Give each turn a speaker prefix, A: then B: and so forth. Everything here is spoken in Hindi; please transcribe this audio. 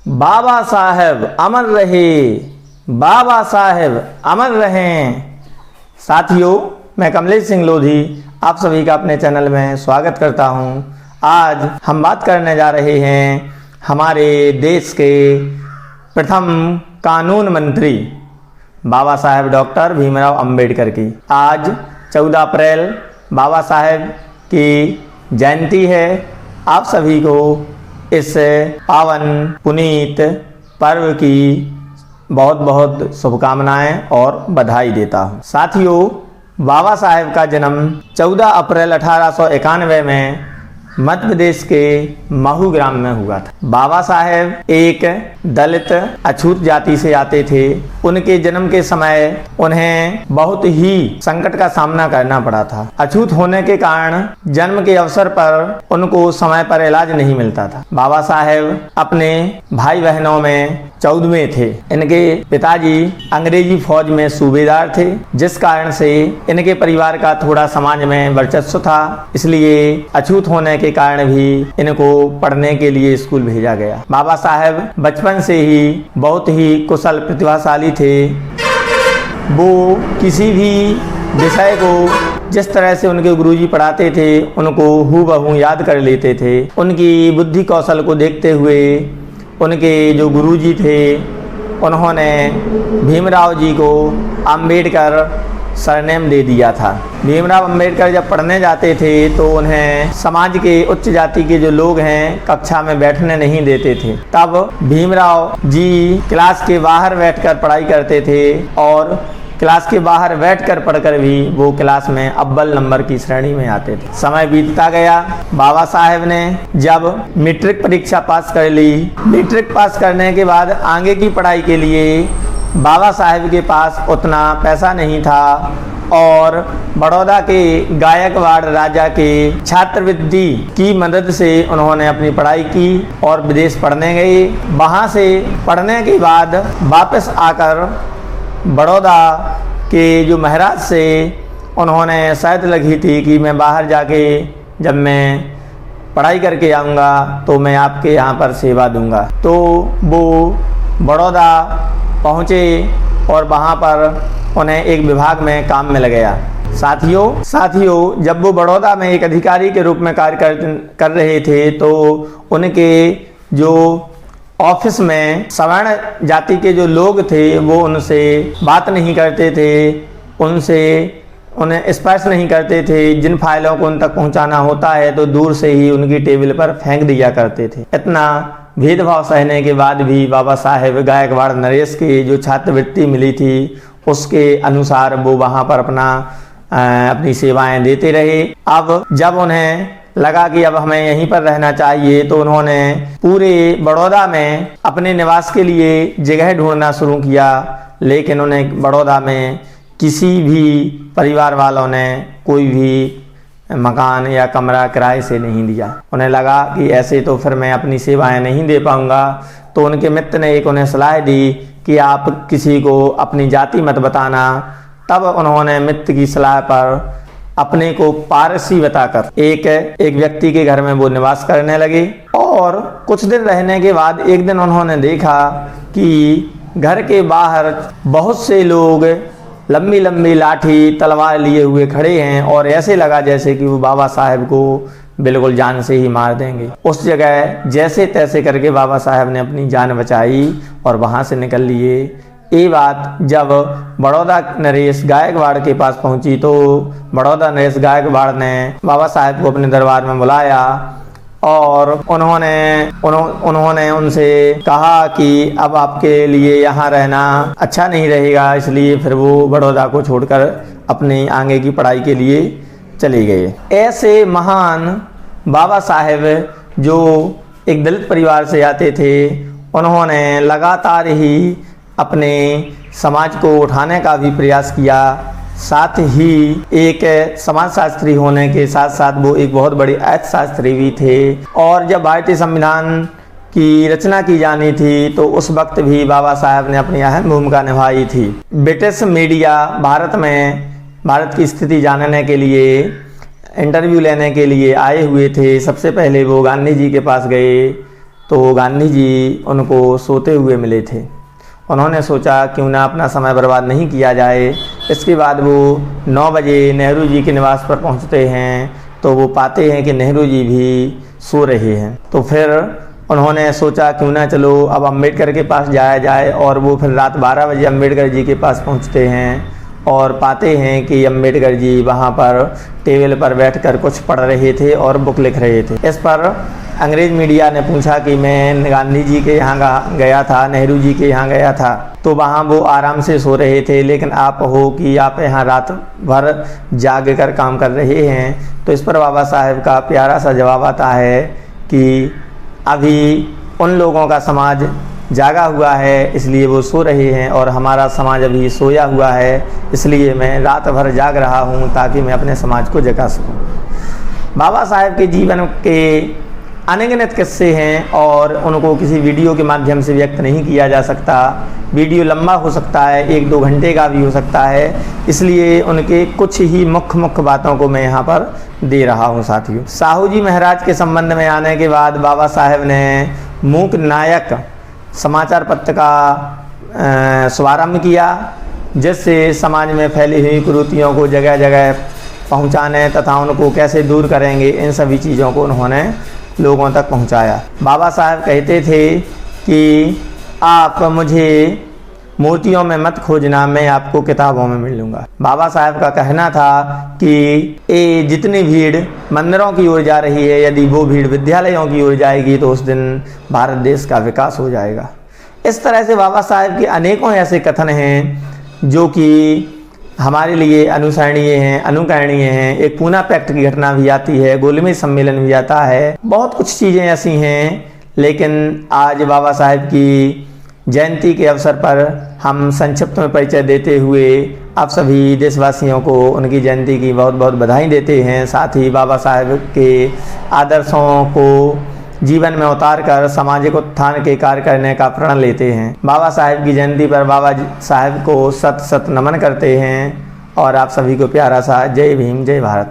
A: बाबा साहेब अमर रहे, बाबा साहेब अमर रहें। साथियों, मैं कमलेश सिंह लोधी आप सभी का अपने चैनल में स्वागत करता हूं। आज हम बात करने जा रहे हैं हमारे देश के प्रथम कानून मंत्री बाबा साहेब डॉक्टर भीमराव अंबेडकर की। आज 14 अप्रैल बाबा साहेब की जयंती है। आप सभी को इस पावन पुनीत पर्व की बहुत बहुत शुभकामनाएं और बधाई देता हूं। साथियों, बाबा साहेब का जन्म 14 अप्रैल 1891 में मध्य प्रदेश के महू ग्राम में हुआ था। बाबा साहेब एक दलित अछूत जाति से आते थे। उनके जन्म के समय उन्हें बहुत ही संकट का सामना करना पड़ा था। अछूत होने के कारण जन्म के अवसर पर उनको समय पर इलाज नहीं मिलता था। बाबा साहेब अपने भाई बहनों में 14वें थे। इनके पिताजी अंग्रेजी फौज में सूबेदार थे, जिस कारण से इनके परिवार का थोड़ा समाज में वर्चस्व था। इसलिए अछूत होने के कारण भी इनको पढ़ने के लिए स्कूल भेजा गया। बाबा साहेब बचपन से ही बहुत ही कुशल प्रतिभाशाली थे। वो किसी भी विषय को जिस तरह से उनके गुरुजी पढ़ाते थे उनको हूबहू याद कर लेते थे। उनकी बुद्धि कौशल को देखते हुए उनके जो गुरुजी थे उन्होंने भीमराव जी को अंबेडकर सरनेम दे दिया था। भीमराव अंबेडकर जब पढ़ने जाते थे तो उन्हें समाज के उच्च जाति के जो लोग हैं कक्षा में बैठने नहीं देते थे। तब भीमराव जी क्लास के बाहर बैठकर पढ़ाई करते थे और क्लास के बाहर बैठकर पढ़कर भी वो क्लास में अव्वल नंबर की श्रेणी में आते थे। समय बीतता गया। बाबा साहेब ने जब मैट्रिक परीक्षा पास कर ली, मैट्रिक पास करने के बाद आगे की पढ़ाई के लिए बाबा साहेब के पास उतना पैसा नहीं था और बड़ौदा के गायकवाड़ राजा के छात्रवृत्ति की मदद से उन्होंने अपनी पढ़ाई की और विदेश पढ़ने गए। वहाँ से पढ़ने के बाद वापस आकर बड़ौदा के जो महाराज से उन्होंने शर्त लगी थी कि मैं बाहर जाके जब मैं पढ़ाई करके आऊँगा तो मैं आपके यहाँ पर सेवा दूँगा। तो वो बड़ौदा पहुँचे और वहाँ पर उन्हें एक विभाग में काम में लग गया। साथियों, जब वो बड़ौदा में एक अधिकारी के रूप में कार्य कर रहे थे तो उनके जो ऑफिस में सवर्ण जाति के जो लोग थे वो उनसे बात नहीं करते थे, उन्हें स्पर्श नहीं करते थे। जिन फाइलों को उन तक पहुंचाना होता है तो दूर से ही उनकी टेबल पर फेंक दिया करते थे। इतना भेदभाव सहने के बाद भी बाबा साहेब गायकवाड़ नरेश की जो छात्रवृत्ति मिली थी उसके अनुसार वो वहाँ पर अपनी सेवाएं देते रहे। अब जब उन्हें लगा कि अब हमें यहीं पर रहना चाहिए तो उन्होंने पूरे बड़ौदा में अपने निवास के लिए जगह ढूंढना शुरू किया, लेकिन उन्हें बड़ौदा में किसी भी परिवार वालों ने कोई भी मकान या कमरा किराए से नहीं दिया। उन्हें लगा कि ऐसे तो फिर मैं अपनी सेवाएं नहीं दे पाऊंगा। तो उनके मित्र ने एक उन्हें सलाह दी कि आप किसी को अपनी जाति मत बताना। तब उन्होंने मित्र की सलाह पर अपने को पारसी बताकर एक व्यक्ति के घर में वो निवास करने लगे। और कुछ दिन रहने के बाद एक दिन उन्होंने देखा कि घर के बाहर बहुत से लोग लंबी लंबी लाठी तलवार लिए हुए खड़े हैं और ऐसे लगा जैसे कि वो बाबा साहेब को बिल्कुल जान से ही मार देंगे। उस जगह जैसे तैसे करके बाबा साहेब ने अपनी जान बचाई और वहाँ से निकल लिए। ये बात जब बड़ौदा नरेश गायकवाड़ के पास पहुंची तो बड़ौदा नरेश गायकवाड़ ने बाबा साहेब को अपने दरबार में बुलाया और उन्होंने उनसे कहा कि अब आपके लिए यहाँ रहना अच्छा नहीं रहेगा। इसलिए फिर वो बड़ौदा को छोड़कर अपनी आगे की पढ़ाई के लिए चले गए। ऐसे महान बाबा साहेब जो एक दलित परिवार से आते थे, उन्होंने लगातार ही अपने समाज को उठाने का भी प्रयास किया। साथ ही एक समाजशास्त्री होने के साथ साथ वो एक बहुत बड़े अर्थशास्त्री भी थे। और जब भारतीय संविधान की रचना की जानी थी तो उस वक्त भी बाबा साहेब ने अपनी अहम भूमिका निभाई थी। ब्रिटिश मीडिया भारत की स्थिति जानने के लिए इंटरव्यू लेने के लिए आए हुए थे। सबसे पहले वो गांधी जी के पास गए तो गांधी जी उनको सोते हुए मिले थे। उन्होंने सोचा क्यों ना अपना समय बर्बाद नहीं किया जाए। इसके बाद वो 9 बजे नेहरू जी के निवास पर पहुंचते हैं तो वो पाते हैं कि नेहरू जी भी सो रहे हैं। तो फिर उन्होंने सोचा क्यों ना चलो अब अम्बेडकर के पास जाया जाए, और वो फिर रात 12 बजे अम्बेडकर जी के पास पहुंचते हैं और पाते हैं कि अम्बेडकर जी वहाँ पर टेबल पर बैठकर कुछ पढ़ रहे थे और बुक लिख रहे थे। इस पर अंग्रेज़ मीडिया ने पूछा कि मैं गांधी जी के यहाँ गया था, नेहरू जी के यहाँ गया था, तो वहाँ वो आराम से सो रहे थे, लेकिन आप हो कि आप यहाँ रात भर जाग कर काम कर रहे हैं। तो इस पर बाबा साहेब का प्यारा सा जवाब आता है कि अभी उन लोगों का समाज जागा हुआ है इसलिए वो सो रहे हैं, और हमारा समाज अभी सोया हुआ है इसलिए मैं रात भर जाग रहा हूँ ताकि मैं अपने समाज को जगा सकूँ। बाबा साहेब के जीवन के अनगिनत किस्से हैं और उनको किसी वीडियो के माध्यम से व्यक्त नहीं किया जा सकता। वीडियो लंबा हो सकता है, 1-2 घंटे का भी हो सकता है, इसलिए उनके कुछ ही मुख्य बातों को मैं यहाँ पर दे रहा हूँ साथियों। साहू जी महाराज के संबंध में आने के बाद बाबा साहेब ने मूक नायक समाचार पत्र का शुभारंभ किया, जिससे समाज में फैली हुई कुरीतियों को जगह जगह पहुंचाने तथा उनको कैसे दूर करेंगे, इन सभी चीज़ों को उन्होंने लोगों तक पहुंचाया। बाबा साहब कहते थे कि आप मुझे मूर्तियों में मत खोजना, मैं आपको किताबों में मिलूंगा। बाबा साहब का कहना था कि ये जितनी भीड़ मंदिरों की ओर जा रही है, यदि वो भीड़ विद्यालयों की ओर जाएगी तो उस दिन भारत देश का विकास हो जाएगा। इस तरह से बाबा साहब के अनेकों ऐसे कथन हैं जो कि हमारे लिए अनुसरणीय हैं, अनुकरणीय हैं। एक पूना पैक्ट की घटना भी आती है, गोलमेज सम्मेलन भी आता है, बहुत कुछ चीज़ें ऐसी हैं। लेकिन आज बाबा साहब की जयंती के अवसर पर हम संक्षिप्त में परिचय देते हुए आप सभी देशवासियों को उनकी जयंती की बहुत बहुत बधाई देते हैं। साथ ही बाबा साहब के आदर्शों को जीवन में उतार कर सामाजिक उत्थान के कार्य करने का प्रण लेते हैं। बाबा साहब की जयंती पर बाबा साहब को सत सत नमन करते हैं और आप सभी को प्यारा सा जय भीम जय भारत।